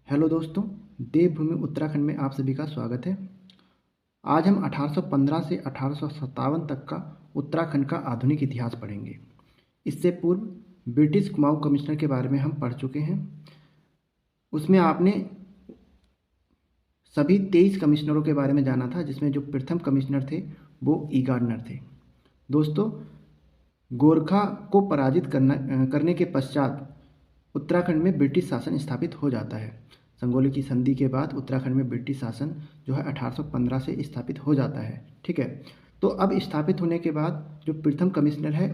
Hello दोस्तों, देवभूमि उत्तराखंड में आप सभी का स्वागत है। आज हम 1815 से 1857 तक का उत्तराखंड का आधुनिक इतिहास पढ़ेंगे। इससे पूर्व ब्रिटिश कुमाऊं कमिश्नर के बारे में हम पढ़ चुके हैं। उसमें आपने सभी 23 कमिश्नरों के बारे में जाना था, जिसमें जो प्रथम कमिश्नर थे वो ई गार्डनर थे। दोस्तों, गोरखा को पराजित करने के पश्चात उत्तराखंड में ब्रिटिश शासन स्थापित हो जाता है। संगोली की संधि के बाद उत्तराखंड में ब्रिटिश शासन जो है 1815 से स्थापित हो जाता है। ठीक है, तो अब स्थापित होने के बाद जो प्रथम कमिश्नर है,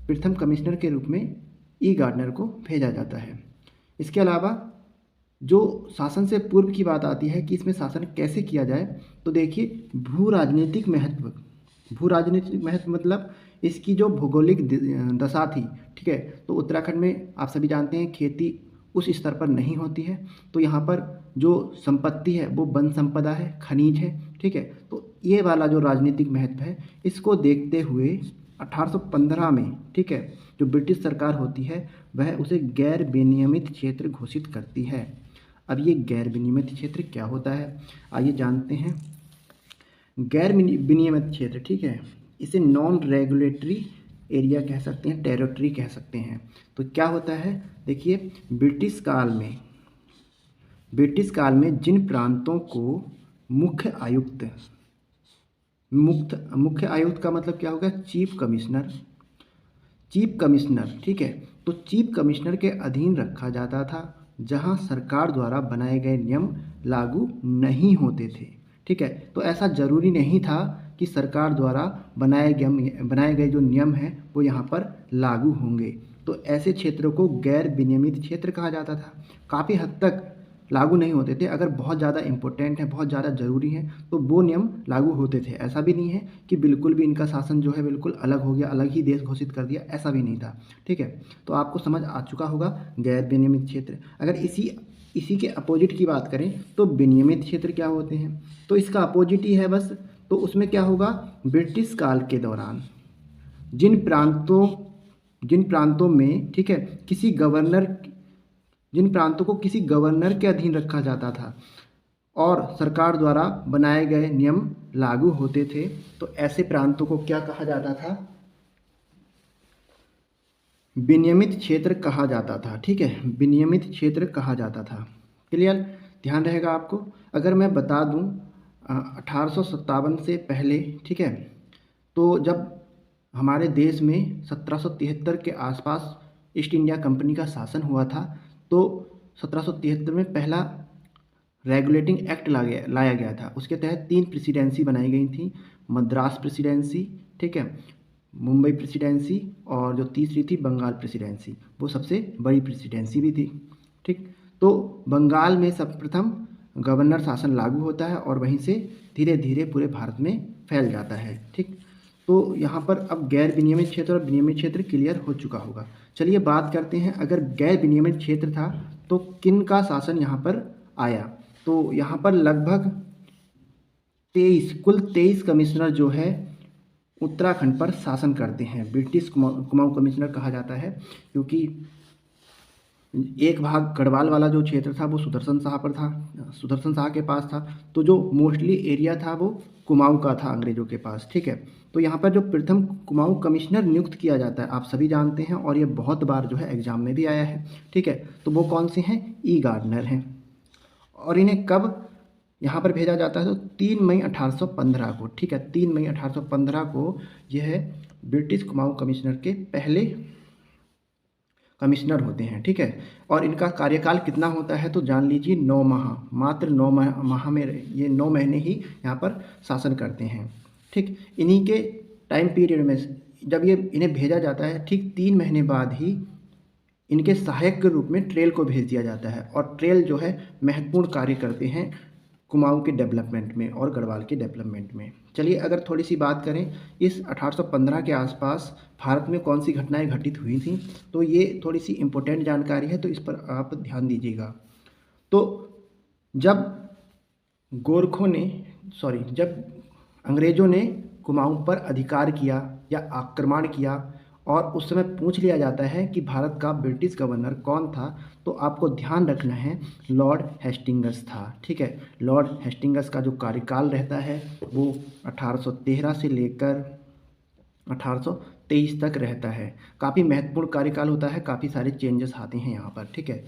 प्रथम कमिश्नर के रूप में ई गार्डनर को भेजा जाता है। इसके अलावा जो शासन से पूर्व की बात आती है कि इसमें शासन कैसे किया जाए, तो देखिए भू राजनीतिक महत्व मतलब इसकी जो भौगोलिक दशा थी। ठीक है, तो उत्तराखंड में आप सभी जानते हैं खेती उस स्तर पर नहीं होती है, तो यहाँ पर जो संपत्ति है वो वन संपदा है, खनिज है। ठीक है, तो ये वाला जो राजनीतिक महत्व है, इसको देखते हुए 1815 में, ठीक है, जो ब्रिटिश सरकार होती है वह उसे गैर विनियमित क्षेत्र घोषित करती है। अब ये गैर विनियमित क्षेत्र क्या होता है, आइए जानते हैं। गैर विनियमित क्षेत्र, ठीक है, इसे नॉन रेगुलेटरी एरिया कह सकते हैं, टेरिटरी कह सकते हैं। तो क्या होता है, देखिए ब्रिटिश काल में जिन प्रांतों को मुख्य आयुक्त का मतलब क्या होगा, चीफ कमिश्नर। ठीक है, तो चीफ कमिश्नर के अधीन रखा जाता था, जहां सरकार द्वारा बनाए गए नियम लागू नहीं होते थे। ठीक है, तो ऐसा ज़रूरी नहीं था कि सरकार द्वारा बनाए गए जो नियम हैं वो यहाँ पर लागू होंगे। तो ऐसे क्षेत्रों को गैर विनियमित क्षेत्र कहा जाता था। काफ़ी हद तक लागू नहीं होते थे, अगर बहुत ज़्यादा इम्पोर्टेंट है, बहुत ज़्यादा ज़रूरी है, तो वो नियम लागू होते थे। ऐसा भी नहीं है कि बिल्कुल भी इनका शासन जो है बिल्कुल अलग हो गया, अलग ही देश घोषित कर दिया, ऐसा भी नहीं था। ठीक है, तो आपको समझ आ चुका होगा गैर विनियमित क्षेत्र। अगर इसी के अपोजिट की बात करें तो विनियमित क्षेत्र क्या होते हैं, तो इसका अपोजिट ही है बस। तो उसमें क्या होगा, ब्रिटिश काल के दौरान जिन प्रांतों में, ठीक है, जिन प्रांतों को किसी गवर्नर के अधीन रखा जाता था और सरकार द्वारा बनाए गए नियम लागू होते थे, तो ऐसे प्रांतों को क्या कहा जाता था, विनियमित क्षेत्र कहा जाता था। ठीक है, विनियमित क्षेत्र कहा जाता था। क्लियर, ध्यान रहेगा आपको। अगर मैं बता दूं 1857 से पहले, ठीक है, तो जब हमारे देश में 1773 के आसपास ईस्ट इंडिया कंपनी का शासन हुआ था, तो 1773 में पहला रेगुलेटिंग एक्ट लाया गया था। उसके तहत 3 प्रेसिडेंसी बनाई गई थी, मद्रास प्रेसिडेंसी, ठीक है, मुंबई प्रेसिडेंसी, और जो तीसरी थी बंगाल प्रेसिडेंसी, वो सबसे बड़ी प्रेसिडेंसी भी थी। ठीक, तो बंगाल में सर्वप्रथम गवर्नर शासन लागू होता है और वहीं से धीरे धीरे पूरे भारत में फैल जाता है। ठीक, तो यहाँ पर अब गैर विनियमित क्षेत्र और विनियमित क्षेत्र क्लियर हो चुका होगा। चलिए बात करते हैं, अगर गैर विनियमित क्षेत्र था तो किन का शासन यहाँ पर आया। तो यहाँ पर लगभग कुल 23 कमिश्नर जो है उत्तराखंड पर शासन करते हैं। ब्रिटिश कुमाऊं कमिश्नर कहा जाता है, क्योंकि एक भाग गढ़वाल वाला जो क्षेत्र था वो सुदर्शन शाह के पास था, तो जो मोस्टली एरिया था वो कुमाऊं का था अंग्रेजों के पास। ठीक है, तो यहाँ पर जो प्रथम कुमाऊं कमिश्नर नियुक्त किया जाता है आप सभी जानते हैं, और ये बहुत बार जो है एग्जाम में भी आया है। ठीक है, तो वो कौन से हैं, ई गार्डनर हैं। और इन्हें कब यहाँ पर भेजा जाता है, तो 3 मई 1815 को। ठीक है, 3 मई 1815 को यह ब्रिटिश कुमाऊं कमिश्नर के पहले कमिश्नर होते हैं। ठीक है, और इनका कार्यकाल कितना होता है, तो जान लीजिए 9 माह, मात्र 9 माह में ये 9 महीने ही यहाँ पर शासन करते हैं। ठीक, इन्हीं के टाइम पीरियड में जब ये इन्हें भेजा जाता है, ठीक 3 महीने बाद ही इनके सहायक के रूप में ट्रेल को भेज दिया जाता है, और ट्रेल जो है महत्वपूर्ण कार्य करते हैं कुमाऊं के डेवलपमेंट में और गढ़वाल के डेवलपमेंट में। चलिए अगर थोड़ी सी बात करें इस 1815 के आसपास भारत में कौन सी घटनाएं घटित हुई थी, तो ये थोड़ी सी इम्पोर्टेंट जानकारी है, तो इस पर आप ध्यान दीजिएगा। तो जब अंग्रेज़ों ने कुमाऊं पर अधिकार किया या आक्रमण किया और उस समय पूछ लिया जाता है कि भारत का ब्रिटिश गवर्नर कौन था, तो आपको ध्यान रखना है लॉर्ड हेस्टिंग्स था। ठीक है, लॉर्ड हेस्टिंग्स का जो कार्यकाल रहता है वो 1813 से लेकर 1823 तक रहता है। काफ़ी महत्वपूर्ण कार्यकाल होता है, काफ़ी सारे चेंजेस आते हैं यहाँ पर। ठीक है,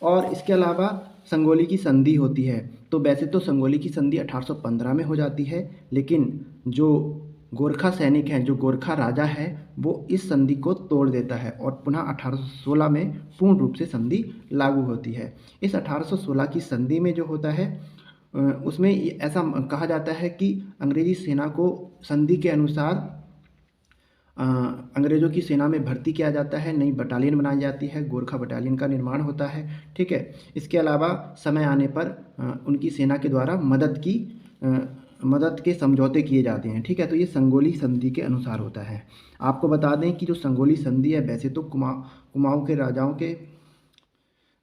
और इसके अलावा संगोली की संधि होती है। तो वैसे तो संगोली की संधि 1815 में हो जाती है, लेकिन जो गोरखा सैनिक हैं, जो गोरखा राजा है, वो इस संधि को तोड़ देता है और पुनः 1816 में पूर्ण रूप से संधि लागू होती है। इस 1816 की संधि में जो होता है उसमें ऐसा कहा जाता है कि अंग्रेजी सेना को संधि के अनुसार अंग्रेज़ों की सेना में भर्ती किया जाता है, नई बटालियन बनाई जाती है, गोरखा बटालियन का निर्माण होता है। ठीक है, इसके अलावा समय आने पर उनकी सेना के द्वारा मदद के समझौते किए जाते हैं। ठीक है, तो ये संगोली संधि के अनुसार होता है। आपको बता दें कि जो संगोली संधि है वैसे तो कुमाऊँ के राजाओं के,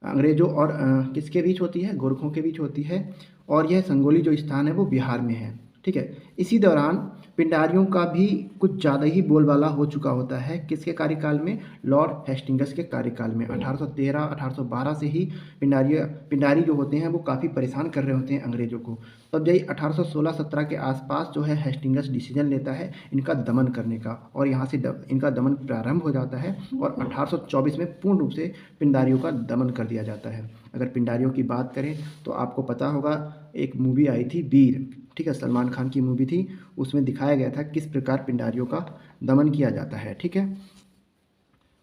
अंग्रेज़ों और किसके बीच होती है, गोरखों के बीच होती है, और यह संगोली जो स्थान है वो बिहार में है। ठीक है, इसी दौरान पिंडारियों का भी कुछ ज़्यादा ही बोलबाला हो चुका होता है। किसके कार्यकाल में? लॉर्ड हेस्टिंग्स के कार्यकाल में। 1813 1812 से ही पिंडारी जो होते हैं वो काफ़ी परेशान कर रहे होते हैं अंग्रेज़ों को। तब यही 1816-17 के आसपास जो है हेस्टिंग्स डिसीजन लेता है इनका दमन करने का, और यहाँ से इनका दमन प्रारंभ हो जाता है और 1824 में पूर्ण रूप से पिंडारियों का दमन कर दिया जाता है। अगर पिंडारियों की बात करें तो आपको पता होगा एक मूवी आई थी वीर। ठीक है, सलमान खान की मूवी थी, उसमें दिखाया गया था किस प्रकार पिंडारियों का दमन किया जाता है। ठीक है,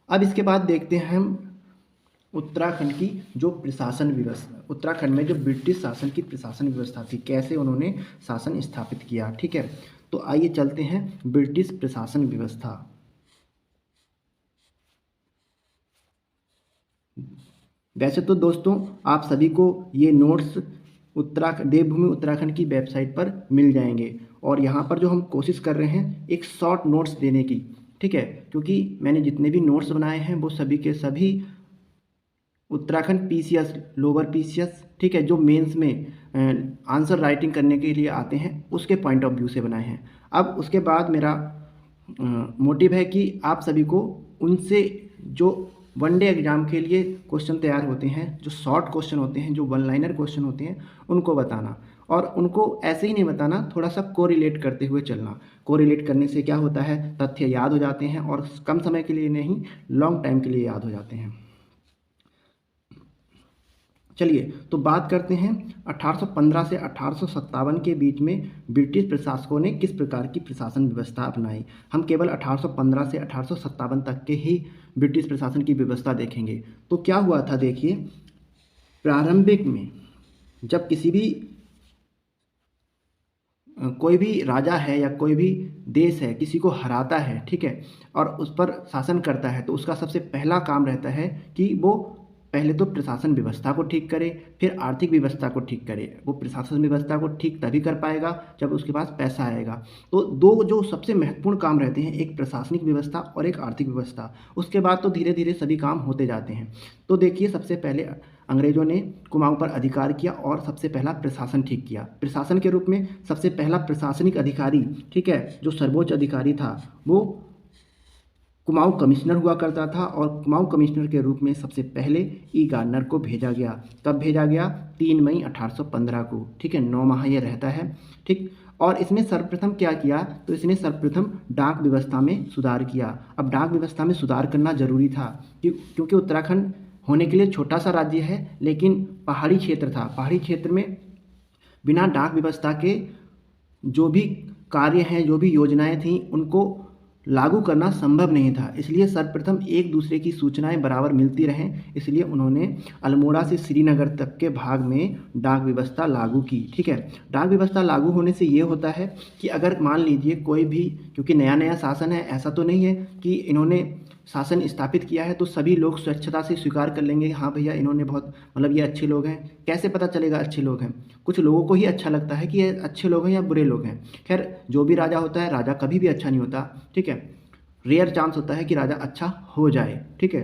अब इसके बाद देखते हैं हम उत्तराखंड की जो प्रशासन व्यवस्था, उत्तराखंड में जो ब्रिटिश शासन की प्रशासन व्यवस्था थी, कैसे उन्होंने शासन स्थापित किया। ठीक है, तो आइए चलते हैं ब्रिटिश प्रशासन व्यवस्था। वैसे तो दोस्तों आप सभी को ये नोट्स देवभूमि उत्तराखंड की वेबसाइट पर मिल जाएंगे, और यहाँ पर जो हम कोशिश कर रहे हैं एक शॉर्ट नोट्स देने की। ठीक है, क्योंकि मैंने जितने भी नोट्स बनाए हैं वो सभी के सभी उत्तराखंड पीसीएस, लोअर पीसीएस, ठीक है, जो मेंस में आंसर राइटिंग करने के लिए आते हैं उसके पॉइंट ऑफ व्यू से बनाए हैं। अब उसके बाद मेरा मोटिव है कि आप सभी को उनसे जो वनडे एग्ज़ाम के लिए क्वेश्चन तैयार होते हैं, जो शॉर्ट क्वेश्चन होते हैं, जो वन लाइनर क्वेश्चन होते हैं, उनको बताना, और उनको ऐसे ही नहीं बताना, थोड़ा सा कोरिलेट करते हुए चलना। कोरिलेट करने से क्या होता है, तथ्य याद हो जाते हैं और कम समय के लिए नहीं, लॉन्ग टाइम के लिए याद हो जाते हैं। चलिए तो बात करते हैं 1815 से 1857 के बीच में ब्रिटिश प्रशासकों ने किस प्रकार की प्रशासन व्यवस्था अपनाई। हम केवल 1815 से 1857 तक के ही ब्रिटिश प्रशासन की व्यवस्था देखेंगे। तो क्या हुआ था, देखिए, प्रारंभिक में जब किसी भी कोई भी राजा है या कोई भी देश है किसी को हराता है, ठीक है, और उस पर शासन करता है, तो उसका सबसे पहला काम रहता है कि वो पहले तो प्रशासन व्यवस्था को ठीक करे, फिर आर्थिक व्यवस्था को ठीक करे। वो प्रशासन व्यवस्था को ठीक तभी कर पाएगा जब उसके पास पैसा आएगा। तो दो जो सबसे महत्वपूर्ण काम रहते हैं, एक प्रशासनिक व्यवस्था और एक आर्थिक व्यवस्था। उसके बाद तो धीरे धीरे सभी काम होते जाते हैं। तो देखिए, सबसे पहले अंग्रेज़ों ने कुमाऊं पर अधिकार किया और सबसे पहला प्रशासन ठीक किया। प्रशासन के रूप में सबसे पहला प्रशासनिक अधिकारी, ठीक है, जो सर्वोच्च अधिकारी था, वो कुमाऊं कमिश्नर हुआ करता था, और कुमाऊं कमिश्नर के रूप में सबसे पहले ई गार्डनर को भेजा गया। कब भेजा गया? 3 मई 1815 को। ठीक है, 9 माह ये रहता है। ठीक, और इसने सर्वप्रथम क्या किया, तो इसने सर्वप्रथम डाक व्यवस्था में सुधार किया। अब डाक व्यवस्था में सुधार करना जरूरी था क्योंकि उत्तराखंड होने के लिए छोटा सा राज्य है, लेकिन पहाड़ी क्षेत्र था। पहाड़ी क्षेत्र में बिना डाक व्यवस्था के जो भी कार्य हैं, जो भी योजनाएं थीं, उनको लागू करना संभव नहीं था। इसलिए सर्वप्रथम एक दूसरे की सूचनाएं बराबर मिलती रहें, इसलिए उन्होंने अल्मोड़ा से श्रीनगर तक के भाग में डाक व्यवस्था लागू की। ठीक है, डाक व्यवस्था लागू होने से ये होता है कि अगर मान लीजिए कोई भी, क्योंकि नया नया शासन है, ऐसा तो नहीं है कि इन्होंने शासन स्थापित किया है तो सभी लोग स्वच्छता से स्वीकार कर लेंगे, हाँ भैया इन्होंने बहुत, मतलब ये अच्छे लोग हैं। कैसे पता चलेगा अच्छे लोग हैं? कुछ लोगों को ही अच्छा लगता है कि ये अच्छे लोग हैं या बुरे लोग हैं। खैर, जो भी राजा होता है, राजा कभी भी अच्छा नहीं होता। ठीक है, रेयर चांस होता है कि राजा अच्छा हो जाए। ठीक है,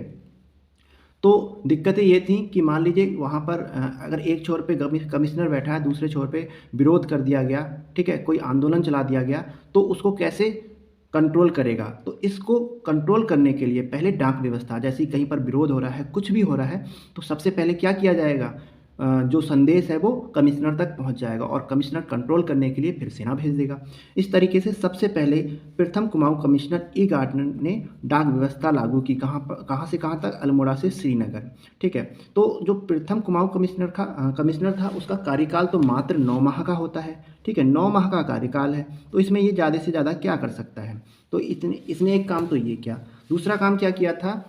तो दिक्कतें ये थी कि मान लीजिए वहाँ पर अगर एक छोर पे कमिश्नर बैठा है, दूसरे छोर पे विरोध कर दिया गया, ठीक है, कोई आंदोलन चला दिया गया, तो उसको कैसे कंट्रोल करेगा। तो इसको कंट्रोल करने के लिए पहले डाक व्यवस्था, जैसे कहीं पर विरोध हो रहा है, कुछ भी हो रहा है, तो सबसे पहले क्या किया जाएगा, जो संदेश है वो कमिश्नर तक पहुंच जाएगा और कमिश्नर कंट्रोल करने के लिए फिर सेना भेज देगा। इस तरीके से सबसे पहले प्रथम कुमाऊं कमिश्नर ई गार्डनर ने डाक व्यवस्था लागू की। कहाँ से कहाँ तक, अल्मोड़ा से श्रीनगर। ठीक है, तो जो प्रथम कुमाऊं कमिश्नर था उसका कार्यकाल तो मात्र 9 माह का होता है। ठीक है, 9 माह का कार्यकाल है, तो इसमें ये ज़्यादा से ज़्यादा क्या कर सकता है। तो इसने एक काम तो ये किया। दूसरा काम क्या किया था,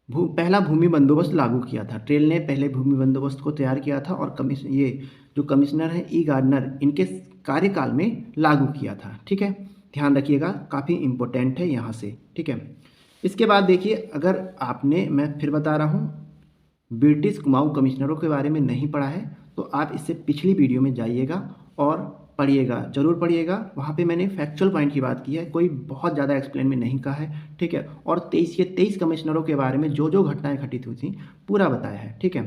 पहला भूमि बंदोबस्त लागू किया था। ट्रेल ने पहले भूमि बंदोबस्त को तैयार किया था और ये जो कमिश्नर है ई गार्डनर, इनके कार्यकाल में लागू किया था। ठीक है, ध्यान रखिएगा, काफ़ी इम्पोर्टेंट है यहाँ से। ठीक है, इसके बाद देखिए, अगर आपने, मैं फिर बता रहा हूँ, ब्रिटिश कुमाऊं कमिश्नरों के बारे में नहीं पढ़ा है तो आप इससे पिछली वीडियो में जाइएगा और पढ़िएगा, ज़रूर पढ़िएगा। वहाँ पे मैंने फैक्चुअल पॉइंट की बात की है, कोई बहुत ज़्यादा एक्सप्लेन में नहीं कहा है। ठीक है, और 23 कमिश्नरों के बारे में जो जो घटनाएं घटित हुई थी पूरा बताया है। ठीक है,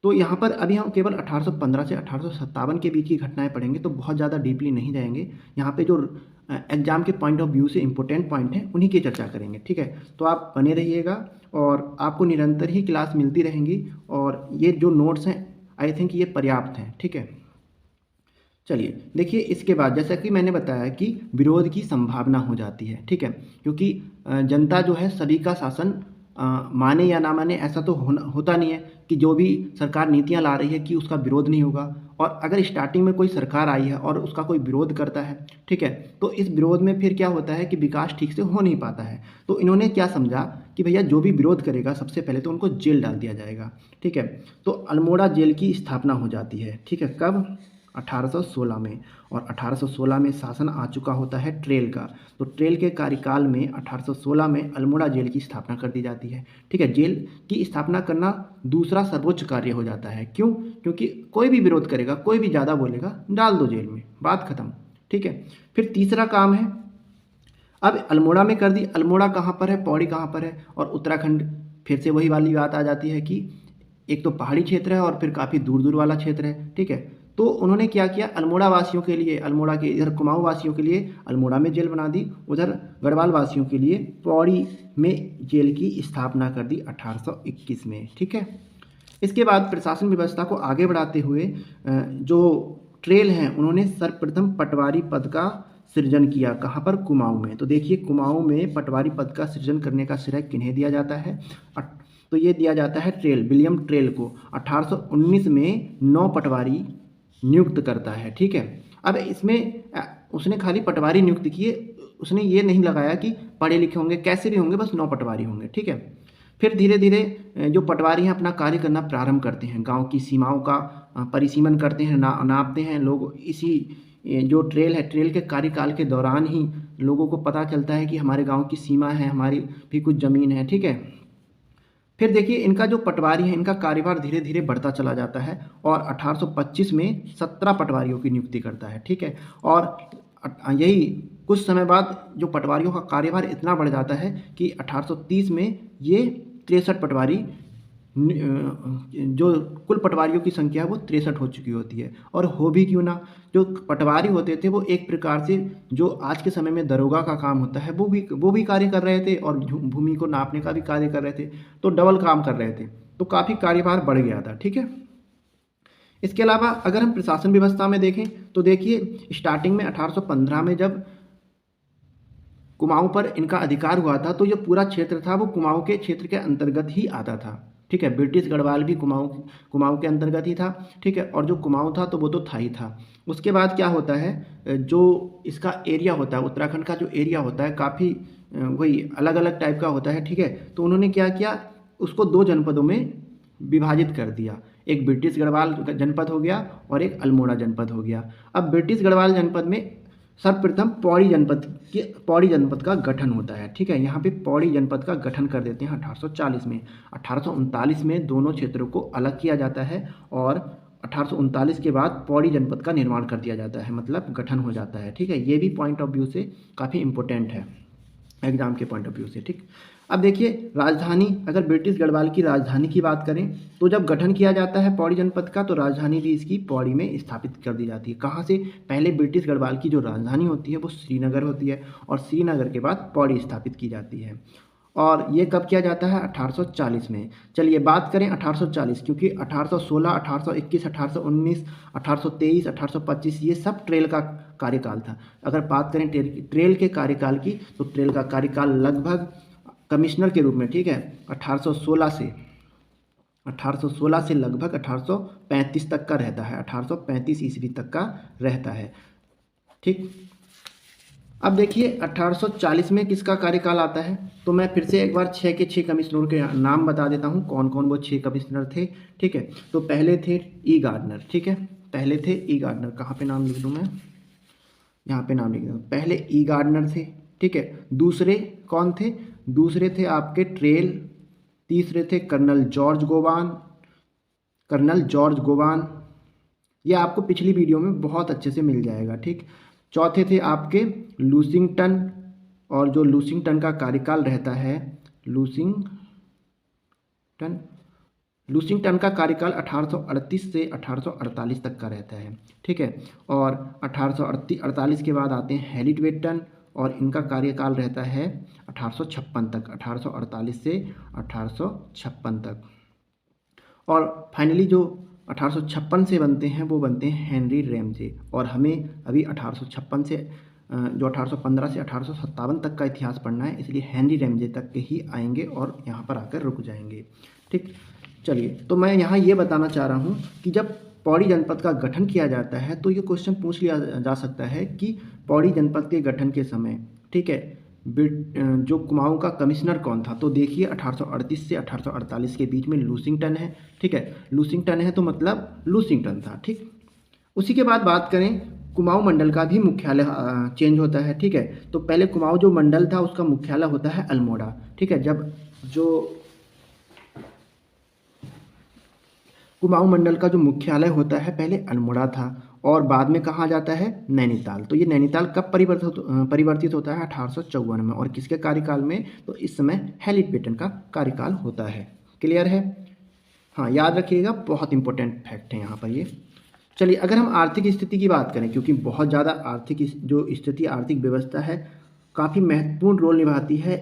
तो यहाँ पर अभी हम केवल 1815 से 1857 के बीच की घटनाएं पढ़ेंगे, तो बहुत ज़्यादा डीपली नहीं जाएंगे। यहाँ पे जो एग्जाम के पॉइंट ऑफ व्यू से इंपॉर्टेंट पॉइंट हैं उन्हीं की चर्चा करेंगे। ठीक है, तो आप बने रहिएगा और आपको निरंतर ही क्लास मिलती रहेंगी और ये जो नोट्स हैं आई थिंक ये पर्याप्त हैं। ठीक है, चलिए देखिए, इसके बाद जैसा कि मैंने बताया कि विरोध की संभावना हो जाती है। ठीक है, क्योंकि जनता जो है सभी का शासन माने या ना माने, ऐसा तो होता नहीं है कि जो भी सरकार नीतियां ला रही है कि उसका विरोध नहीं होगा। और अगर स्टार्टिंग में कोई सरकार आई है और उसका कोई विरोध करता है, ठीक है, तो इस विरोध में फिर क्या होता है कि विकास ठीक से हो नहीं पाता है। तो इन्होंने क्या समझा कि भैया जो भी विरोध करेगा सबसे पहले तो उनको जेल डाल दिया जाएगा। ठीक है, तो अल्मोड़ा जेल की स्थापना हो जाती है। ठीक है, कब, 1816 में। और 1816 में शासन आ चुका होता है ट्रेल का। तो ट्रेल के कार्यकाल में 1816 में अल्मोड़ा जेल की स्थापना कर दी जाती है। ठीक है, जेल की स्थापना करना दूसरा सर्वोच्च कार्य हो जाता है। क्यों, क्योंकि कोई भी विरोध करेगा, कोई भी ज़्यादा बोलेगा, डाल दो जेल में, बात खत्म। ठीक है, फिर तीसरा काम है, अब अल्मोड़ा में कर दी। अल्मोड़ा कहाँ पर है, पौड़ी कहाँ पर है, और उत्तराखंड, फिर से वही वाली बात आ जाती है कि एक तो पहाड़ी क्षेत्र है और फिर काफ़ी दूर दूर वाला क्षेत्र है। ठीक है, तो उन्होंने क्या किया, अल्मोड़ा वासियों के लिए, अल्मोड़ा के इधर कुमाऊं वासियों के लिए अल्मोड़ा में जेल बना दी, उधर गढ़वाल वासियों के लिए पौड़ी में जेल की स्थापना कर दी 1821 में। ठीक है, इसके बाद प्रशासन व्यवस्था को आगे बढ़ाते हुए जो ट्रेल हैं उन्होंने सर्वप्रथम पटवारी पद का सृजन किया। कहाँ पर, कुमाऊं में। तो देखिए, कुमाऊं में पटवारी पद का सृजन करने का श्रेय किन्हें दिया जाता है, तो ये दिया जाता है ट्रेल, विलियम ट्रेल को। 1819 में 9 पटवारी नियुक्त करता है। ठीक है, अब इसमें उसने खाली पटवारी नियुक्त किए, उसने ये नहीं लगाया कि पढ़े लिखे होंगे, कैसे भी होंगे, बस 9 पटवारी होंगे। ठीक है, फिर धीरे धीरे जो पटवारी हैं अपना कार्य करना प्रारंभ करते हैं, गांव की सीमाओं का परिसीमन करते हैं, नापते हैं। लोग इसी जो ट्रेल है, ट्रेल के कार्यकाल के दौरान ही लोगों को पता चलता है कि हमारे गांव की सीमा है, हमारी भी कुछ ज़मीन है। ठीक है, फिर देखिए, इनका जो पटवारी है, इनका कार्यभार धीरे धीरे बढ़ता चला जाता है और 1825 में 17 पटवारियों की नियुक्ति करता है। ठीक है, और यही कुछ समय बाद जो पटवारियों का कार्यभार इतना बढ़ जाता है कि 1830 में ये 63 पटवारी, जो कुल पटवारियों की संख्या है वो 63 हो चुकी होती है। और हो भी क्यों ना, जो पटवारी होते थे वो एक प्रकार से जो आज के समय में दरोगा का काम होता है वो भी कार्य कर रहे थे और भूमि को नापने का भी कार्य कर रहे थे, तो डबल काम कर रहे थे, तो काफ़ी कार्यभार बढ़ गया था। ठीक है, इसके अलावा अगर हम प्रशासन व्यवस्था में देखें तो देखिए, स्टार्टिंग में 1815 में जब कुमाऊं पर इनका अधिकार हुआ था तो जो पूरा क्षेत्र था वो कुमाऊं के क्षेत्र के अंतर्गत ही आता था। ठीक है, ब्रिटिश गढ़वाल भी कुमाऊं के अंतर्गत ही था। ठीक है, और जो कुमाऊं था तो वो तो था ही था। उसके बाद क्या होता है, जो इसका एरिया होता है, उत्तराखंड का जो एरिया होता है काफ़ी वही अलग अलग टाइप का होता है। ठीक है, तो उन्होंने क्या किया, उसको 2 जनपदों में विभाजित कर दिया। एक ब्रिटिश गढ़वाल जनपद हो गया और एक अल्मोड़ा जनपद हो गया। अब ब्रिटिश गढ़वाल जनपद में सर्वप्रथम पौड़ी जनपद का गठन होता है। ठीक है, यहाँ पे पौड़ी जनपद का गठन कर देते हैं 1840 में। 1839 में दोनों क्षेत्रों को अलग किया जाता है और 1839 के बाद पौड़ी जनपद का निर्माण कर दिया जाता है, मतलब गठन हो जाता है। ठीक है, ये भी पॉइंट ऑफ व्यू से काफ़ी इंपॉर्टेंट है एग्जाम के पॉइंट ऑफ व्यू से। ठीक, अब देखिए राजधानी, अगर ब्रिटिश गढ़वाल की राजधानी की बात करें तो जब गठन किया जाता है पौड़ी जनपद का तो राजधानी भी इसकी पौड़ी में स्थापित कर दी जाती है। कहाँ से? पहले ब्रिटिश गढ़वाल की जो राजधानी होती है वो श्रीनगर होती है और श्रीनगर के बाद पौड़ी स्थापित की जाती है। और ये कब किया जाता है? 1840 में। चलिए बात करें 1840, क्योंकि 1816, 1821, 1819, 1823, 1825 ये सब ट्रेल का कार्यकाल था। अगर बात करें ट्रेल के कार्यकाल की तो ट्रेल का कार्यकाल लगभग कमिश्नर के रूप में, ठीक है, 1816 से लगभग 1835 तक का रहता है, 1835 ईस्वी तक का रहता है। ठीक, अब देखिए 1840 में किसका कार्यकाल आता है? तो मैं फिर से एक बार 6 के 6 कमिश्नरों के नाम बता देता हूँ, कौन कौन वो 6 कमिश्नर थे। ठीक है, तो पहले थे ई गार्डनर। ठीक है, पहले थे ई गार्डनर। कहाँ पे नाम लिख दूँ मैं? यहाँ पे नाम लिख दूँ। पहले ई गार्डनर थे। ठीक है, दूसरे कौन थे? दूसरे थे आपके ट्रेल। तीसरे थे कर्नल जॉर्ज गोवान। ये आपको पिछली वीडियो में बहुत अच्छे से मिल जाएगा। ठीक, चौथे थे आपके लूसिंगटन, और जो लूसिंगटन का कार्यकाल रहता है, लूसिंगटन का कार्यकाल 1838 से 1848 तक का रहता है। ठीक है, और 1848 के बाद आते हैं हैरिटवेटन और इनका कार्यकाल रहता है 1856 तक, 1848 से 1856 तक। और फाइनली जो 1856 से बनते हैं वो बनते हैं हेनरी रैमजे। और हमें अभी 1856 से जो 1815 से 1857 तक का इतिहास पढ़ना है, इसलिए हेनरी रैमजे तक के ही आएंगे और यहाँ पर आकर रुक जाएंगे। ठीक, चलिए, तो मैं यहाँ ये बताना चाह रहा हूँ कि जब पौड़ी जनपद का गठन किया जाता है तो ये क्वेश्चन पूछ लिया जा सकता है कि पौड़ी जनपद के गठन के समय, ठीक है, जो कुमाऊं का कमिश्नर कौन था? तो देखिए 1838 से 1848 के बीच में लूसिंगटन है। ठीक है, लूसिंगटन है तो मतलब लूसिंगटन था। ठीक, उसी के बाद बात करें कुमाऊं मंडल का भी मुख्यालय चेंज होता है। ठीक है, तो पहले कुमाऊं जो मंडल था उसका मुख्यालय होता है अल्मोड़ा। ठीक है, जब जो कुमाऊं मंडल का जो मुख्यालय होता है पहले अल्मोड़ा था और बाद में कहाँ जाता है? नैनीताल। तो ये नैनीताल कब परिवर्तित होता है? 1854 में। और किसके कार्यकाल में? तो इस समय हैरिटवेटन का कार्यकाल होता है। क्लियर है? हाँ, याद रखिएगा, बहुत इंपॉर्टेंट फैक्ट है यहाँ पर ये। चलिए, अगर हम आर्थिक स्थिति की बात करें, क्योंकि बहुत ज़्यादा आर्थिक जो स्थिति, आर्थिक व्यवस्था है, काफ़ी महत्वपूर्ण रोल निभाती है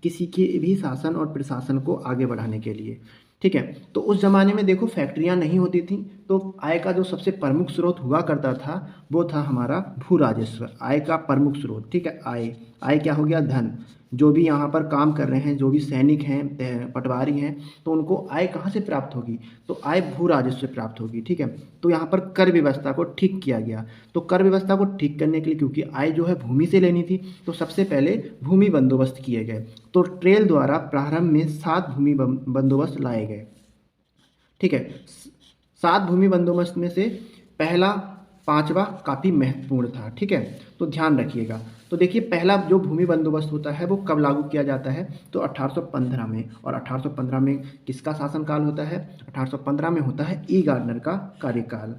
किसी के भी शासन और प्रशासन को आगे बढ़ाने के लिए। ठीक है, तो उस ज़माने में देखो फैक्ट्रियाँ नहीं होती थी, तो आय का जो सबसे प्रमुख स्रोत हुआ करता था वो था हमारा भू राजस्व। आय का प्रमुख स्रोत, ठीक है, आय क्या हो गया? धन। जो भी यहाँ पर काम कर रहे हैं, जो भी सैनिक हैं, पटवारी हैं, तो उनको आय कहाँ से प्राप्त होगी? तो आय भू राजस्व से प्राप्त होगी। ठीक है, तो यहाँ पर कर व्यवस्था को ठीक किया गया। तो कर व्यवस्था को ठीक करने के लिए, क्योंकि आय जो है भूमि से लेनी थी, तो सबसे पहले भूमि बंदोबस्त किए गए। तो ट्रेल द्वारा प्रारंभ में 7 भूमि बंदोबस्त लाए गए। ठीक है, 7 भूमि बंदोबस्त में से पहला 5वां काफ़ी महत्वपूर्ण था। ठीक है, तो ध्यान रखिएगा। तो देखिए, पहला जो भूमि बंदोबस्त होता है वो कब लागू किया जाता है? तो 1815 में। और 1815 में किसका शासनकाल होता है? 1815 में होता है ई गार्डनर का कार्यकाल।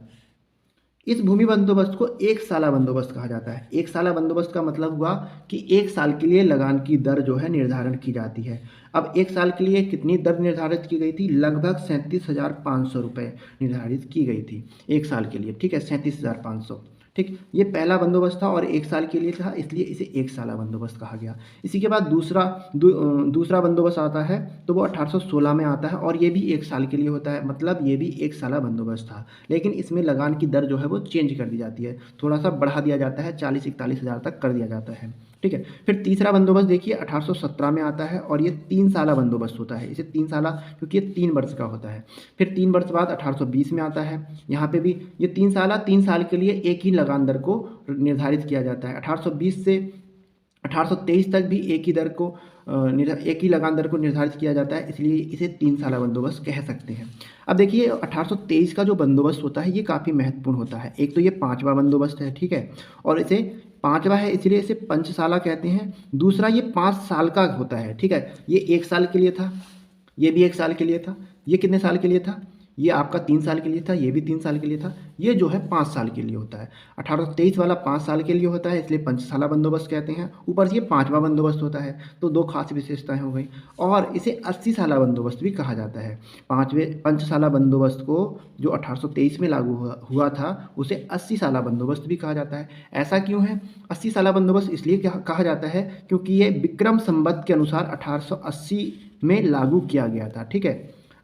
इस भूमि बंदोबस्त को एक साला बंदोबस्त कहा जाता है। एक साला बंदोबस्त का मतलब हुआ कि एक साल के लिए लगान की दर जो है निर्धारण की जाती है। अब एक साल के लिए कितनी दर निर्धारित की गई थी? लगभग 37,500 रुपये निर्धारित की गई थी एक साल के लिए। ठीक है, 37,500। ठीक, ये पहला बंदोबस्त था और एक साल के लिए था, इसलिए इसे एक साला बंदोबस्त कहा गया। इसी के बाद दूसरा बंदोबस्त आता है, तो वो 1816 में आता है और ये भी एक साल के लिए होता है, मतलब ये भी एक साला बंदोबस्त था। लेकिन इसमें लगान की दर जो है वो चेंज कर दी जाती है, थोड़ा सा बढ़ा दिया जाता है, 40-41 हज़ार तक कर दिया जाता है। ठीक है, फिर तीसरा बंदोबस्त देखिए 1817 में आता है और ये 3 साला बंदोबस्त होता है। इसे 3 साला, क्योंकि ये 3 वर्ष का होता है। फिर 3 वर्ष बाद 1820 में आता है। यहाँ पे भी ये 3 साल के लिए एक ही लगान दर को निर्धारित किया जाता है। 1820 से 1823 तक भी एक ही लगान दर को निर्धारित किया जाता है, इसलिए इसे 3 साला बंदोबस्त कह सकते हैं। अब देखिए 1823 का जो बंदोबस्त होता है ये काफ़ी महत्वपूर्ण होता है। एक तो ये 5वां बंदोबस्त है, ठीक है, और इसे 5वां है इसलिए इसे पंचसाला कहते हैं। दूसरा ये 5 साल का होता है। ठीक है, ये 1 साल के लिए था, ये भी 1 साल के लिए था। ये कितने साल के लिए था? ये आपका 3 साल के लिए था, ये भी 3 साल के लिए था, ये जो है 5 साल के लिए होता है। 1823 वाला 5 साल के लिए होता है, इसलिए पंचसाला बंदोबस्त कहते हैं। ऊपर से ये 5वां बंदोबस्त होता है, तो 2 खास विशेषताएं हो गई। और इसे 80 साला बंदोबस्त भी कहा जाता है। 5वें पंचसाला बंदोबस्त को जो 1823 में लागू हुआ था, उसे 80 साला बंदोबस्त भी कहा जाता है। ऐसा क्यों है? 80 साला बंदोबस्त इसलिए कहा जाता है क्योंकि ये विक्रम संवत के अनुसार 1880 में लागू किया गया था। ठीक है,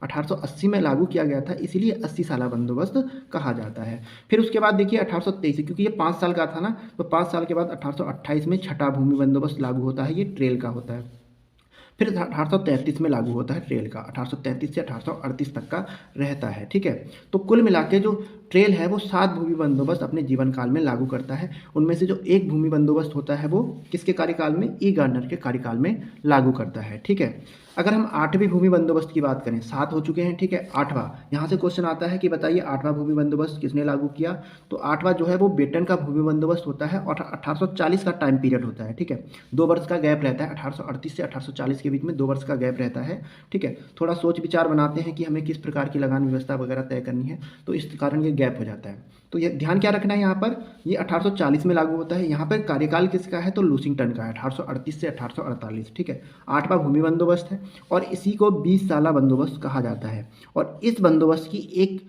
1880 में लागू किया गया था, इसीलिए 80 साला बंदोबस्त कहा जाता है। फिर उसके बाद देखिए 1823, क्योंकि ये 5 साल का था ना, तो 5 साल के बाद 1828 में छठा भूमि बंदोबस्त लागू होता है, ये ट्रेल का होता है। फिर 1833 में लागू होता है ट्रेल का, 1833 से 1838 तक का रहता है। ठीक है, तो कुल मिला के जो ट्रेल है वो 7 भूमि बंदोबस्त अपने जीवन काल में लागू करता है। उनमें से जो एक भूमि बंदोबस्त होता है वो किसके कार्यकाल में? ई गार्डनर के कार्यकाल में लागू करता है। ठीक है, अगर हम 8वें भूमि बंदोबस्त की बात करें, 7 हो चुके हैं, ठीक है, 8वां, यहाँ से क्वेश्चन आता है कि बताइए 8वां भूमि बंदोबस्त किसने लागू किया? तो 8वां जो है वो बेटन का भूमि बंदोबस्त होता है और 1840 का टाइम पीरियड होता है। ठीक है, 2 वर्ष का गैप रहता है, 1838 से 1840 के बीच में 2 वर्ष का गैप रहता है। ठीक है, थोड़ा सोच विचार बनाते हैं कि हमें किस प्रकार की लगान व्यवस्था वगैरह तय करनी है, तो इस कारण ये गैप हो जाता है। तो ये ध्यान क्या रखना है, यहाँ पर ये 1840 में लागू होता है। यहाँ पर कार्यकाल किसका है? तो लूसिंगटन का है, 1838 से 1848। ठीक है, 8वां भूमि बंदोबस्त है और इसी को 20 साला बंदोबस्त कहा जाता है। और इस बंदोबस्त की एक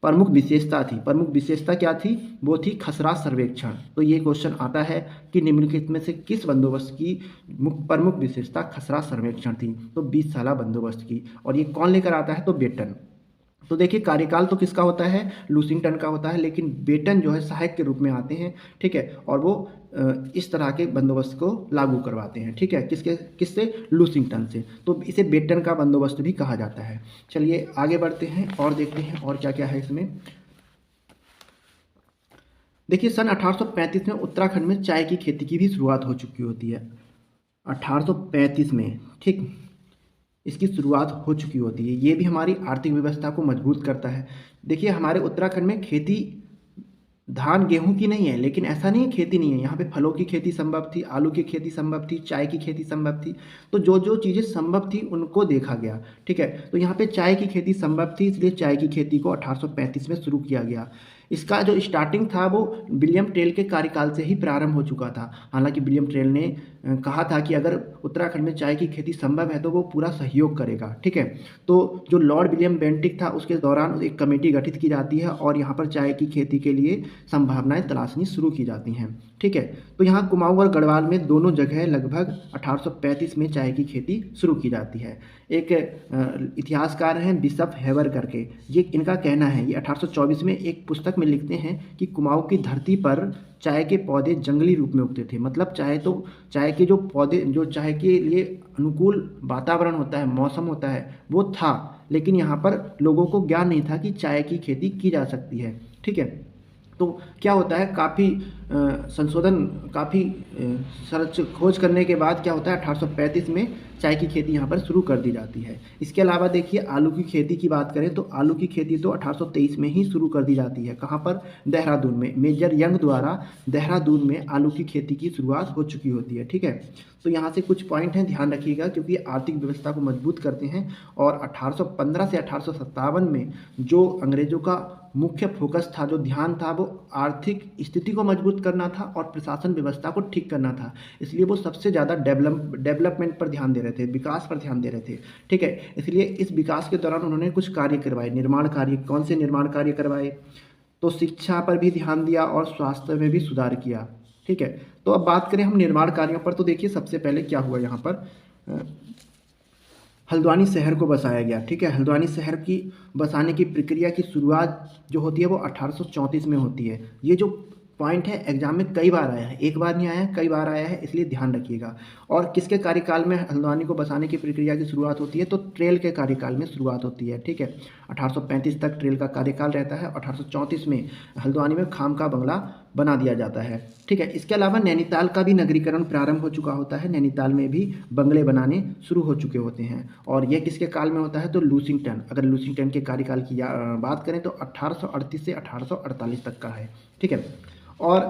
प्रमुख विशेषता थी। प्रमुख विशेषता क्या थी? वो थी खसरा सर्वेक्षण। तो ये क्वेश्चन आता है कि निम्नलिखित में से किस बंदोबस्त की प्रमुख विशेषता खसरा सर्वेक्षण थी? तो 20 साला बंदोबस्त की। और ये कौन लेकर आता है? तो बेटन। तो देखिए कार्यकाल तो किसका होता है? लूसिंगटन का होता है, लेकिन बेटन जो है सहायक के रूप में आते हैं। ठीक है, और वो इस तरह के बंदोबस्त को लागू करवाते हैं। ठीक है, किससे? लूसिंगटन से। तो इसे बेटन का बंदोबस्त भी कहा जाता है। चलिए आगे बढ़ते हैं और देखते हैं और क्या क्या है इसमें। देखिए सन 1835 में उत्तराखंड में चाय की खेती की भी शुरुआत हो चुकी होती है। 1835 में, ठीक, इसकी शुरुआत हो चुकी होती है। ये भी हमारी आर्थिक व्यवस्था को मजबूत करता है। देखिए हमारे उत्तराखंड में खेती धान गेहूं की नहीं है, लेकिन ऐसा नहीं है खेती नहीं है। यहाँ पे फलों की खेती संभव थी, आलू की खेती संभव थी, चाय की खेती संभव थी। तो जो जो चीज़ें संभव थी उनको देखा गया। ठीक है, तो यहाँ पे चाय की खेती संभव थी, इसलिए चाय की खेती को 1835 में शुरू किया गया। इसका जो स्टार्टिंग था वो विलियम टेल के कार्यकाल से ही प्रारंभ हो चुका था। हालांकि विलियम टेल ने कहा था कि अगर उत्तराखंड में चाय की खेती संभव है तो वो पूरा सहयोग करेगा। ठीक है, तो जो लॉर्ड विलियम बेंटिक था उसके दौरान एक कमेटी गठित की जाती है और यहाँ पर चाय की खेती के लिए संभावनाएं तलाशनी शुरू की जाती हैं। ठीक है, तो यहाँ कुमाऊं और गढ़वाल में दोनों जगह लगभग 1835 में चाय की खेती शुरू की जाती है। एक इतिहासकार हैं बिशप हेवर करके, ये इनका कहना है, ये 1824 में एक पुस्तक में लिखते हैं कि कुमाऊं की धरती पर चाय के पौधे जंगली रूप में उगते थे। मतलब चाय के जो पौधे, जो चाय के लिए अनुकूल वातावरण होता है, मौसम होता है, वो था, लेकिन यहाँ पर लोगों को ज्ञान नहीं था कि चाय की खेती की जा सकती है। ठीक है, तो क्या होता है, काफ़ी संशोधन, काफ़ी सर्च खोज करने के बाद क्या होता है, 1835 में चाय की खेती यहाँ पर शुरू कर दी जाती है। इसके अलावा देखिए आलू की खेती की बात करें तो आलू की खेती तो 1823 में ही शुरू कर दी जाती है। कहाँ पर? देहरादून में। मेजर यंग द्वारा देहरादून में आलू की खेती की शुरुआत हो चुकी होती है। ठीक है, तो यहाँ से कुछ पॉइंट हैं, ध्यान रखिएगा, क्योंकि आर्थिक व्यवस्था को मजबूत करते हैं। और 1815 से 1857 में जो अंग्रेजों का मुख्य फोकस था, जो ध्यान था, वो आर्थिक स्थिति को मजबूत करना था और प्रशासन व्यवस्था को ठीक करना था। इसलिए वो सबसे ज़्यादा डेवलपमेंट पर ध्यान दे रहे थे, विकास पर ध्यान दे रहे थे। ठीक है, इसलिए इस विकास के दौरान उन्होंने कुछ कार्य करवाए, निर्माण कार्य। कौन से निर्माण कार्य करवाए? तो शिक्षा पर भी ध्यान दिया और स्वास्थ्य में भी सुधार किया। ठीक है, तो अब बात करें हम निर्माण कार्यों पर, तो देखिए सबसे पहले क्या हुआ यहाँ पर, हल्द्वानी शहर को बसाया गया। ठीक है, हल्द्वानी शहर की बसाने की प्रक्रिया की शुरुआत जो होती है वो 1834 में होती है। ये जो पॉइंट है एग्जाम में कई बार आया है, एक बार नहीं आया है, कई बार आया है, इसलिए ध्यान रखिएगा। और किसके कार्यकाल में हल्द्वानी को बसाने की प्रक्रिया की शुरुआत होती है? तो ट्रेल के कार्यकाल में शुरुआत होती है। ठीक है, 1835 तक ट्रेल का कार्यकाल रहता है। 1834 में हल्द्वानी में खाम का बंगला बना दिया जाता है। ठीक है, इसके अलावा नैनीताल का भी नगरीकरण प्रारंभ हो चुका होता है। नैनीताल में भी बंगले बनाने शुरू हो चुके होते हैं। और यह किसके काल में होता है? तो लूसिंगटन। अगर लूसिंगटन के कार्यकाल की बात करें तो 1838 से 1848 तक का है। ठीक है, और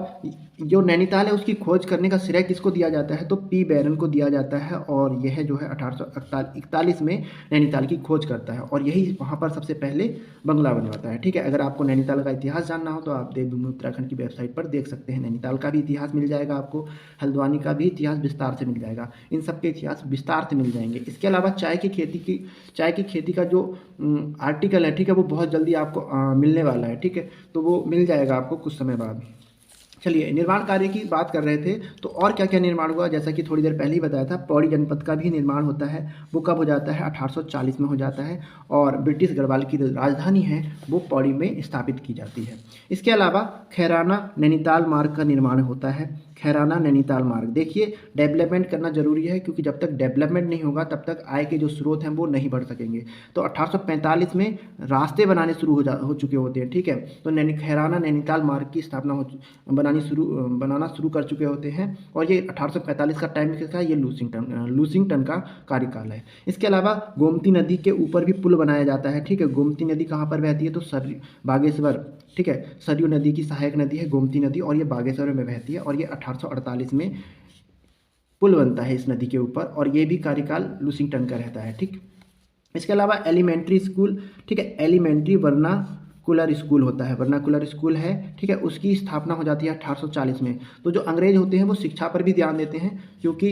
जो नैनीताल है उसकी खोज करने का श्रेय किसको दिया जाता है, तो पी बैरन को दिया जाता है, और यह जो है 1841 में नैनीताल की खोज करता है और यही वहाँ पर सबसे पहले बंगला बनवाता है। ठीक है, अगर आपको नैनीताल का इतिहास जानना हो तो आप देवभूमि उत्तराखंड की वेबसाइट पर देख सकते हैं। नैनीताल का भी इतिहास मिल जाएगा आपको, हल्द्वानी का भी इतिहास विस्तार से मिल जाएगा, इन सब के इतिहास विस्तार से मिल जाएंगे। इसके अलावा चाय की खेती का जो आर्टिकल है, ठीक है, वो बहुत जल्दी आपको मिलने वाला है। ठीक है, तो वो मिल जाएगा आपको कुछ समय बाद। चलिए, निर्माण कार्य की बात कर रहे थे तो और क्या क्या निर्माण हुआ, जैसा कि थोड़ी देर पहले ही बताया था, पौड़ी जनपद का भी निर्माण होता है। वो कब हो जाता है, 1840 में हो जाता है, और ब्रिटिश गढ़वाल की राजधानी है वो पौड़ी में स्थापित की जाती है। इसके अलावा खैराना नैनीताल मार्ग का निर्माण होता है। खैराना नैनीताल मार्ग, देखिए डेवलपमेंट करना जरूरी है, क्योंकि जब तक डेवलपमेंट नहीं होगा तब तक आय के जो स्रोत हैं वो नहीं बढ़ सकेंगे। तो 1845 में रास्ते बनाने शुरू हो चुके होते हैं। ठीक है, तो खैराना नैनीताल मार्ग की स्थापना बनाना शुरू कर चुके होते हैं, और ये 1845 का टाइम किसका है, ये लूसिंगटन का कार्यकाल है। इसके अलावा गोमती नदी के ऊपर भी पुल बनाया जाता है। ठीक है, गोमती नदी कहाँ पर बहती है, तो बागेश्वर, ठीक है, सरयू नदी की सहायक नदी है गोमती नदी, और ये बागेश्वर में बहती है, और ये 1848 में पुल बनता है इस नदी के ऊपर, और ये भी कार्यकाल लूसिंगटन का रहता है। ठीक, इसके अलावा एलिमेंट्री स्कूल, ठीक है, एलिमेंट्री वर्नाकुलर स्कूल होता है, वर्नाकुलर स्कूल है। ठीक है, उसकी स्थापना हो जाती है 1840 में। तो जो अंग्रेज होते हैं वो शिक्षा पर भी ध्यान देते हैं, क्योंकि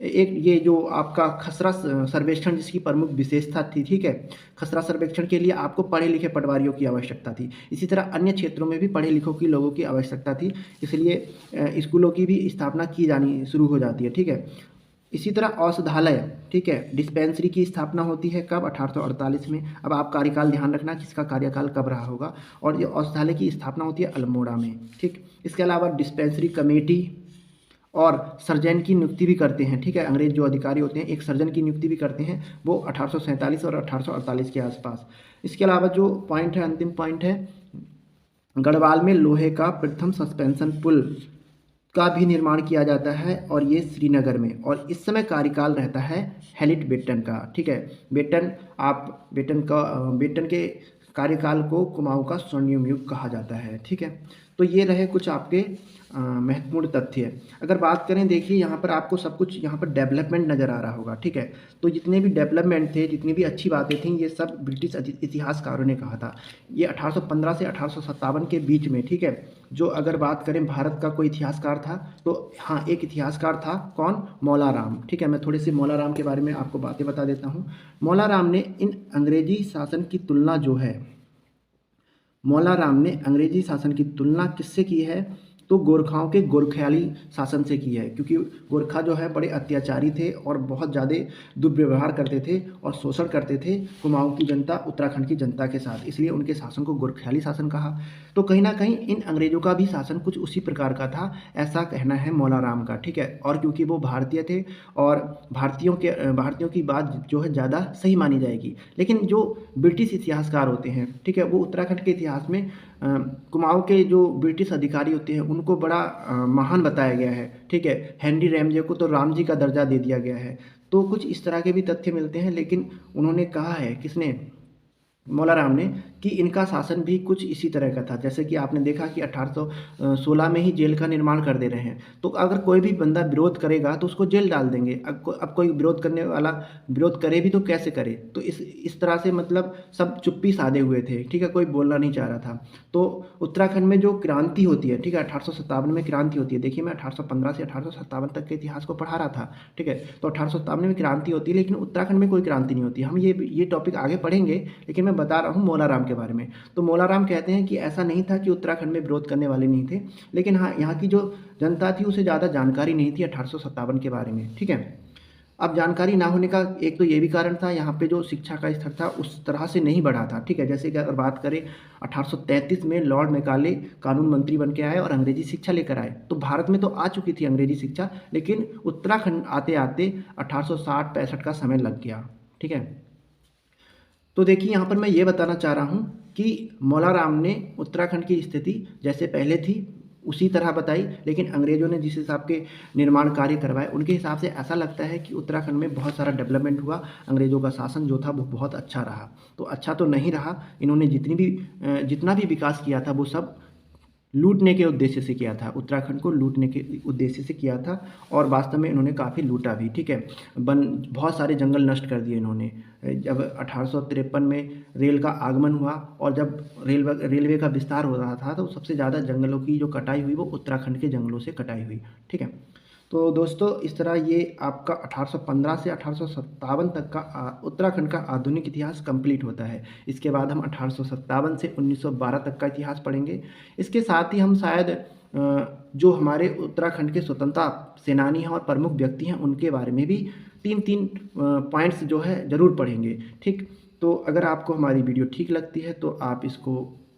एक ये जो आपका खसरा सर्वेक्षण जिसकी प्रमुख विशेषता थी, ठीक है, खसरा सर्वेक्षण के लिए आपको पढ़े लिखे पटवारियों की आवश्यकता थी। इसी तरह अन्य क्षेत्रों में भी पढ़े लिखों की लोगों की आवश्यकता थी, इसलिए स्कूलों की भी स्थापना की जानी शुरू हो जाती है। ठीक है, इसी तरह औषधालय, ठीक है, डिस्पेंसरी की स्थापना होती है कब, 1848 में। अब आप कार्यकाल ध्यान रखना किसका कार्यकाल कब रहा होगा, और ये औषधालय की स्थापना होती है अल्मोड़ा में। ठीक, इसके अलावा डिस्पेंसरी कमेटी और सर्जन की नियुक्ति भी करते हैं। ठीक है, अंग्रेज जो अधिकारी होते हैं एक सर्जन की नियुक्ति भी करते हैं, वो 1847 और 1848 के आसपास। इसके अलावा जो पॉइंट है, अंतिम पॉइंट है, गढ़वाल में लोहे का प्रथम सस्पेंशन पुल का भी निर्माण किया जाता है, और ये श्रीनगर में, और इस समय कार्यकाल रहता है हेलिट बेटन का। ठीक है, बेटन के कार्यकाल को कुमाऊं का स्वर्णिम युग कहा जाता है। ठीक है, तो ये रहे कुछ आपके महत्वपूर्ण तथ्य। अगर बात करें, देखिए यहाँ पर आपको सब कुछ यहाँ पर डेवलपमेंट नज़र आ रहा होगा। ठीक है, तो जितने भी डेवलपमेंट थे, जितनी भी अच्छी बातें थीं, ये सब ब्रिटिश इतिहासकारों ने कहा था। ये 1815 से 1857 के बीच में, ठीक है, जो अगर बात करें भारत का कोई इतिहासकार था तो हाँ, एक इतिहासकार था, कौन, मौला राम। ठीक है, मैं थोड़ी सी मौला राम के बारे में आपको बातें बता देता हूँ। मौला राम ने इन अंग्रेजी शासन की तुलना जो है, मौला राम ने अंग्रेजी शासन की तुलना किससे की है, तो गोरखाओं के गोरखियाली शासन से की है, क्योंकि गोरखा जो है बड़े अत्याचारी थे और बहुत ज़्यादा दुर्व्यवहार करते थे और शोषण करते थे कुमाऊं की जनता, उत्तराखंड की जनता के साथ, इसलिए उनके शासन को गोरखियाली शासन कहा। तो कहीं ना कहीं इन अंग्रेजों का भी शासन कुछ उसी प्रकार का था, ऐसा कहना है मौला राम का। ठीक है, और क्योंकि वो भारतीय थे और भारतीयों की बात जो है ज़्यादा सही मानी जाएगी, लेकिन जो ब्रिटिश इतिहासकार होते हैं, ठीक है, वो उत्तराखंड के इतिहास में कुमाऊं के जो ब्रिटिश अधिकारी होते हैं उनको बड़ा महान बताया गया है। ठीक है, हेनरी रैमजे को तो राम जी का दर्जा दे दिया गया है। तो कुछ इस तरह के भी तथ्य मिलते हैं, लेकिन उन्होंने कहा है, किसने, मौला राम ने, कि इनका शासन भी कुछ इसी तरह का था। जैसे कि आपने देखा कि 1816 में ही जेल का निर्माण कर दे रहे हैं, तो अगर कोई भी बंदा विरोध करेगा तो उसको जेल डाल देंगे। अब कोई विरोध करने वाला विरोध करे भी तो कैसे करे, तो इस तरह से मतलब सब चुप्पी साधे हुए थे। ठीक है, कोई बोलना नहीं चाह रहा था। तो उत्तराखंड में जो क्रांति होती है, ठीक है, 1857 में क्रांति होती है। देखिए, मैं 1815 से 1857 तक के इतिहास को पढ़ा रहा था। ठीक है, तो 1857 में क्रांति होती है, लेकिन उत्तराखंड में कोई क्रांति नहीं होती। हम ये टॉपिक आगे पढ़ेंगे, लेकिन मैं बता रहा हूँ मौला राम के बारे में। तो मौला राम कहते हैं कि ऐसा नहीं था कि उत्तराखंड में विरोध करने वाले नहीं थे, लेकिन हाँ, यहाँ की जो जनता थी उसे ज़्यादा जानकारी नहीं थी 1857 के बारे में। ठीक है, अब जानकारी ना होने का एक तो ये भी कारण था, यहाँ पे जो शिक्षा का स्तर था उस तरह से नहीं बढ़ा था। ठीक है, जैसे कि अगर बात करें 1833 में लॉर्ड मैकाले कानून मंत्री बन के आए और अंग्रेजी शिक्षा लेकर आए, तो भारत में तो आ चुकी थी अंग्रेजी शिक्षा, लेकिन उत्तराखंड आते आते 1860-65 का समय लग गया। ठीक है, तो देखिए यहाँ पर मैं ये बताना चाह रहा हूँ कि मौला राम ने उत्तराखंड की स्थिति जैसे पहले थी उसी तरह बताई, लेकिन अंग्रेजों ने जिस हिसाब के निर्माण कार्य करवाए उनके हिसाब से ऐसा लगता है कि उत्तराखंड में बहुत सारा डेवलपमेंट हुआ, अंग्रेजों का शासन जो था वो बहुत अच्छा रहा। तो अच्छा तो नहीं रहा, इन्होंने जितना भी विकास किया था वो सब लूटने के उद्देश्य से किया था, उत्तराखंड को लूटने के उद्देश्य से किया था और वास्तव में इन्होंने काफ़ी लूटा भी, ठीक है। बहुत सारे जंगल नष्ट कर दिए इन्होंने। जब 1853 में रेल का आगमन हुआ और जब रेलवे का विस्तार हो रहा था तो सबसे ज़्यादा जंगलों की जो कटाई हुई वो उत्तराखंड के जंगलों से कटाई हुई, ठीक है। तो दोस्तों इस तरह ये आपका 1815 से 1857 तक का उत्तराखंड का आधुनिक इतिहास कंप्लीट होता है। इसके बाद हम 1857 से 1912 तक का इतिहास पढ़ेंगे। इसके साथ ही हम शायद जो हमारे उत्तराखंड के स्वतंत्रता सेनानी हैं और प्रमुख व्यक्ति हैं उनके बारे में भी 3-3 पॉइंट्स जो है ज़रूर पढ़ेंगे, ठीक। तो अगर आपको हमारी वीडियो ठीक लगती है तो आप इसको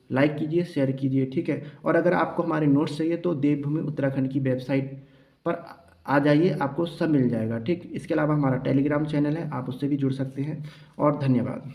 लाइक कीजिए, शेयर कीजिए, ठीक है। और अगर आपको हमारे नोट्स चाहिए तो देवभूमि उत्तराखंड की वेबसाइट पर आ जाइए, आपको सब मिल जाएगा, ठीक। इसके अलावा हमारा टेलीग्राम चैनल है, आप उससे भी जुड़ सकते हैं और धन्यवाद।